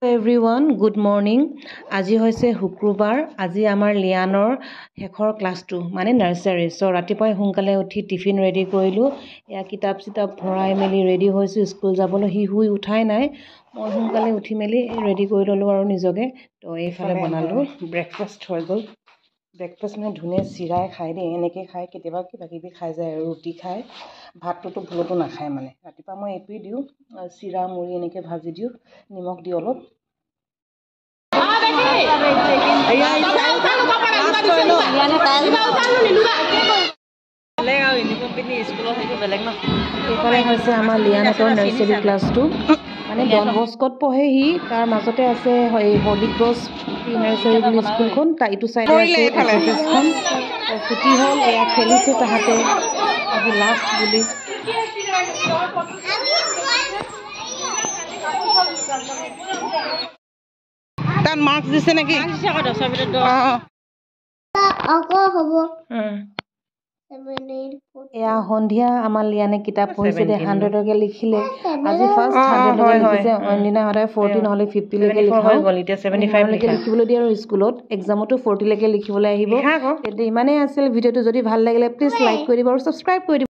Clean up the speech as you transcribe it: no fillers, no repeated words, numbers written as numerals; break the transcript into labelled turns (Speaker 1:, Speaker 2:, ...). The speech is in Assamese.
Speaker 1: Everyone good morning. আজি হৈছে শুক্ৰবাৰ। আজি আমাৰ লিয়ানৰ শেষৰ ক্লাছটো মানে নাৰ্চাৰী। চ' ৰাতিপুৱাই সোনকালে উঠি টিফিন ৰেডি কৰিলোঁ। এয়া কিতাপ চিতাপ ভৰাই মেলি ৰেডি হৈছোঁ স্কুল যাবলৈ। সি শুই উঠাই নাই, মই সোনকালে উঠি মেলি ৰেডি কৰি ল'লোঁ আৰু নিজকে। তো এইফালে বনালোঁ, ব্ৰেকফাষ্ট হৈ গ'ল। ব্ৰেকফাষ্ট মানে ধুনীয়া চিৰাই খায় দেই, এনেকৈ খায়, কেতিয়াবা কিবা কিবি খাই যায় আৰু ৰুটি খায়। ভাতটোতো ভুলতো নাখায় মানে। ৰাতিপুৱা মই এইটোৱে দিওঁ, চিৰা মুড়ি এনেকৈ ভাজি দিওঁ, নিমখ দি অলপ। এইফালে হৈছে আমাৰ লিয়ানহঁতৰ নাৰ্চাৰী ক্লাছটো, মানে ডন বস্কত পঢ়ে সি। তাৰ মাজতে আছে হলি ক্ৰছ প্ৰি নাৰ্চাৰী বুলি স্কুলখন, ইটো চাইডে আছে এছএছখন। ছুটি হ'ল, এয়া খেলিছে তাহাঁতে, আজি লাষ্ট বুলি।
Speaker 2: তাত মাৰ্কছ দিছে নেকি?
Speaker 1: এয়া সন্ধিয়া আমাৰ লিয়ানে কিতাপ পঢ়িছে দে, 100লৈকে লিখিলে। আজি ফাৰ্ষ্ট 100লৈকে লিখিছে, অইনদিনা সদায় 40 নহ'লে 50লৈকে লিখিবলৈ দিয়ে আৰু স্কুলত এক্সামতো 40লৈকে লিখিবলৈ আহিব। তেন্তে ইমানেই আছিল ভিডিঅ'টো। যদি ভাল লাগিলে প্লিজ লাইক কৰি দিব আৰু ছাবস্ক্ৰাইব কৰি দিব।